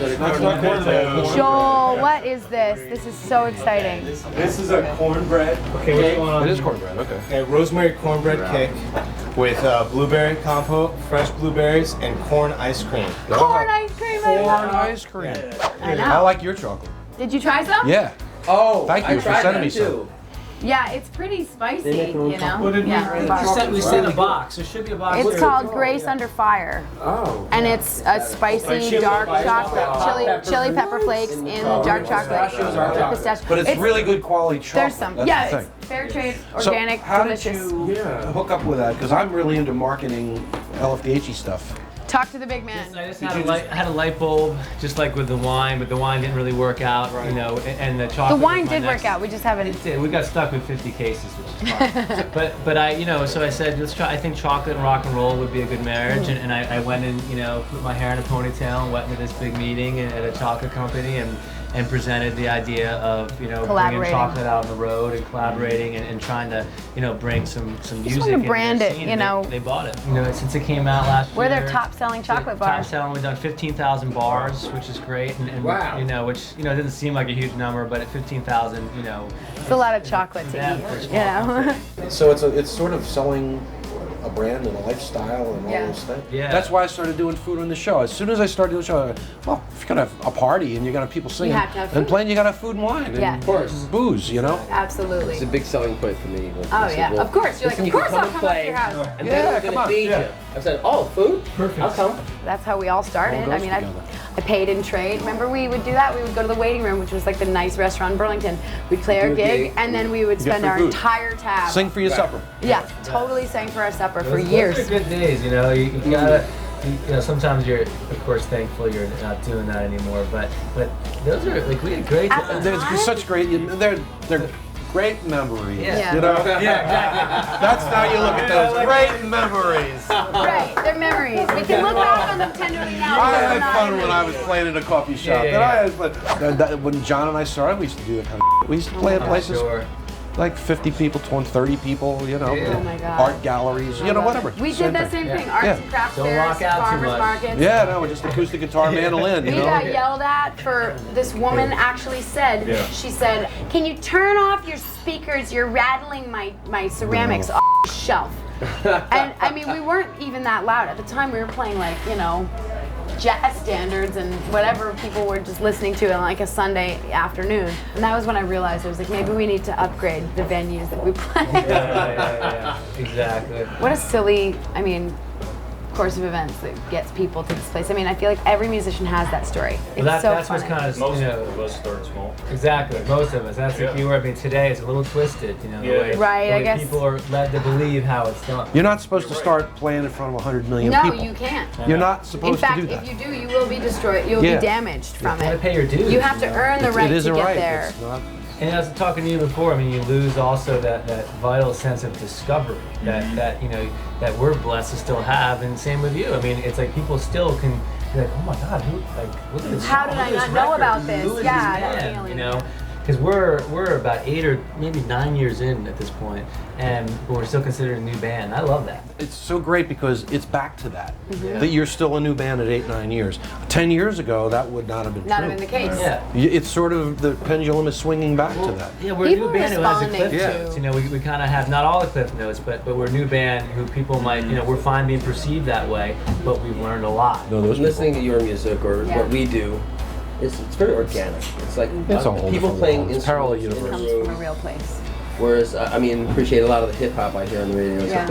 Joel, what is this? This is so exciting. This is a cornbread. Okay, what's going on? It is cornbread, okay. Okay, rosemary cornbread cake with blueberry compote, fresh blueberries, and corn ice cream. Corn ice cream. Corn ice cream. I know. I like your chocolate. Did you try some? Yeah. Oh, Thank you for sending me some. Yeah, it's pretty spicy, you know? What did We sent a box. There should be a box. It's called Grace Under Fire. Oh. And it's a spicy dark chocolate, chili pepper flakes in the dark chocolate. Pistachio. But it's really good quality chocolate. There's some. That's Yeah, the it's thing. fair trade, organic, so how delicious. did you hook up with that? Because I'm really into marketing LFDHE stuff. Talk to the big man. I just had a light bulb, just like with the wine, but the wine didn't really work out, you know, and the chocolate. The wine was my did work out. We just haven't. It did. We got stuck with 50 cases, which is fine. but I, you know, so I said, let's try. I think chocolate and rock and roll would be a good marriage, and I went and, you know, put my hair in a ponytail and went into this big meeting at a chocolate company and presented the idea of, you know, bringing chocolate out on the road and collaborating and trying to, you know, bring some music. Just want to brand it, you know. They bought it. You know, since it came out last year. We're their top-selling chocolate bar. Top selling. We've done 15,000 bars, which is great. And wow. You know, which, you know, it doesn't seem like a huge number, but at 15,000, you know. It's a lot of chocolate to eat, you know. So it's sort of selling a brand and a lifestyle and all those things. Yeah. That's why I started doing food on the show. As soon as I started doing the show, well, if you're gonna have a party and you're gonna have people singing have to have and food. playing, you gotta have food and wine Yeah. and Of course. booze, you know? Absolutely. It's a big selling point for me. Oh yeah, of course. You're like, of course I'll come up to your house. And Yeah, then I'm come gonna on. feed you. I said, oh, food? Perfect. I'll come. That's how we all started. All I goes mean, together. I paid in trade. Remember, we would do that. We would go to the waiting room, which was like the nice restaurant in Burlington. We'd play our Do a gig, gig. and then we would spend free our food. entire tab. Sing for your supper. Yeah, totally sang for our supper for Those years. are good days, you know. You gotta, you know, sometimes you're, of course, thankful you're not doing that anymore. But those are like we had great. At the There's time? such great. They're great memories. Yeah. You know. Yeah, exactly. That's how you look at those. Great memories. Right, they're memories. We can look back on them tenderly now. I because we're had not fun in when I was playing in a coffee shop. Yeah, And I had fun. When John and I started, we used to do that kind of. We used to play at places Sure. like 50 people, 30 people. You know, Yeah. Oh my God. art galleries. You know, whatever. We did the same thing. Arts Yeah. and crafts Don't fairs, rock out too farmers much. markets. Yeah, no, just acoustic guitar, mandolin. You We know. got yelled at for this woman actually said, she said, can you turn off your speakers? You're rattling my ceramics off the shelf. And I mean, we weren't even that loud. At the time, we were playing like, you know, jazz standards and whatever people were just listening to on like a Sunday afternoon. And that was when I realized I was like, maybe we need to upgrade the venues that we play. Yeah. Exactly. What a silly, I mean, course of events that gets people to this place. I mean, I feel like every musician has that story. It's Well, so that's funny. what's kind of, Most you know, of us start small. exactly. Most of us. That's the key word. I mean, today it's a little twisted, you know, the way, Right, the I way guess. people are led to believe how it's done. You're not supposed to start playing in front of 100 million No, people. you can't. You're not In supposed fact, to do that. if you do, you will be destroyed. You'll Yeah. be damaged from You gotta it. pay your dues. You have to earn the right it isn't to get right. there. It's not. And as I was talking to you before, I mean, you lose also that vital sense of discovery that you know that we're blessed to still have, and same with you. I mean, it's like people still can be like, oh my God, who, like, look at this. How did look I at this not know record. about this? Who is Yeah, this that man? feeling. You know, because we're about 8 or maybe 9 years in at this point, and we're still considered a new band. I love that. It's so great because it's back to that. Mm-hmm. That you're still a new band at 8, 9 years. 10 years ago, that would not have been Not true. even the case. Yeah. It's sort of, the pendulum is swinging back to that. Yeah, we're People a new band who has the responding cliff to- notes. You know, we kind of have not all the cliff notes, but we're a new band who people might, you know, we're fine being perceived that way, but we've learned a lot. No, those people. Listening to your music or Yeah. what we do, it's very organic. It's like It's a whole people different playing world. It's parallel instruments in It a comes room. from a real place. Whereas, I mean, appreciate a lot of the hip hop I hear on the radio. Yeah.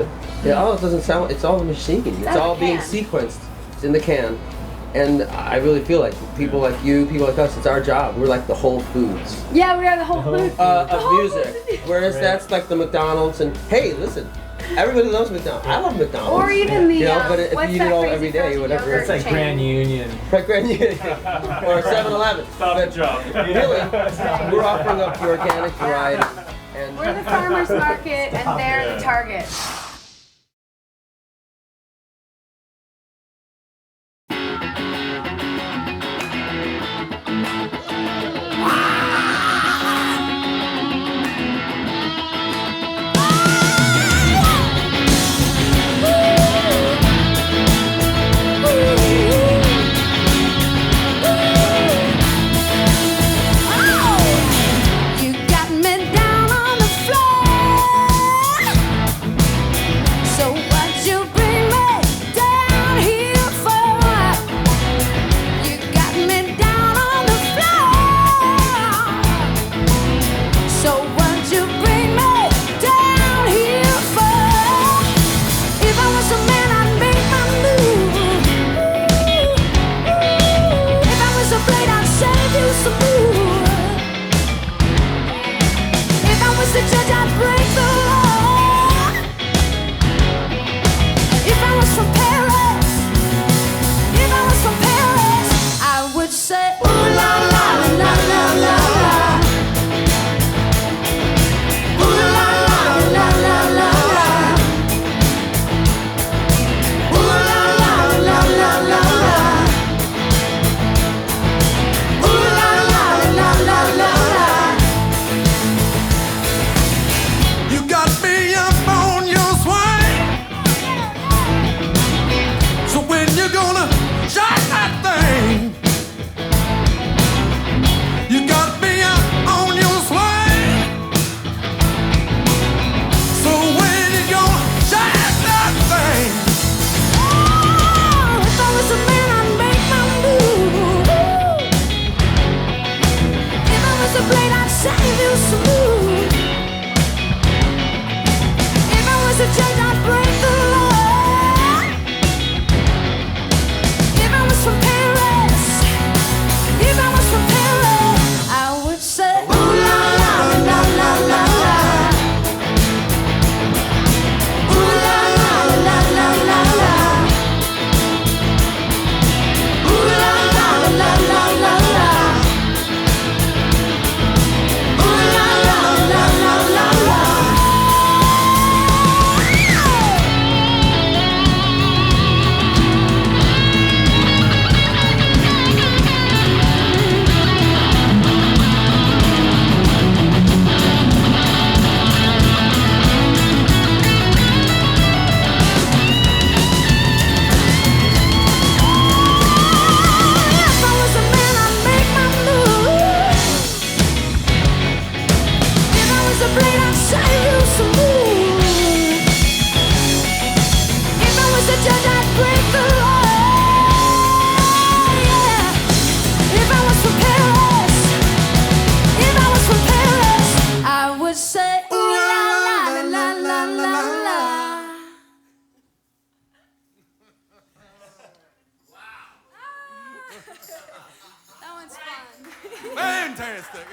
It doesn't sound. It's all a machine. It's out of all the being can. sequenced. It's in the can. And I really feel like people like you, people like us, it's our job. We're like the Whole Foods Yeah, we are the whole food. of music. Whereas that's like the McDonald's and hey, listen, everybody loves McDonald's. I love McDonald's. Or even the, You know, but if what's you that eat it all crazy every day, frozen whatever. yogurt It's like chain? Grand Union. Right, Grand Union or 7-Eleven. Stop the job. Really, we're offering up the organic variety. And We're the farmer's market and they're the Target. you're gonna shine that thing, you gotta be out on your swing. So when you gonna shine that thing? Oh, if I was a man, I'd make my move. If I was a blade, I'd save you smooth. If I was a judge, I'd break the law. If I was from Paris, if I was from Paris, I would say, ooh la la la la la la. Ooh la la la la la la. Ooh la la la la la la. Ooh la la la la la la. If I was a man, I'd make my move. If I was a blade, I'd save you some moves. If I was a judge, I'd break the law. Yeah. If I was from Paris, if I was from Paris, I would say, ooh la la la la la la. That one's fun. Fantastic.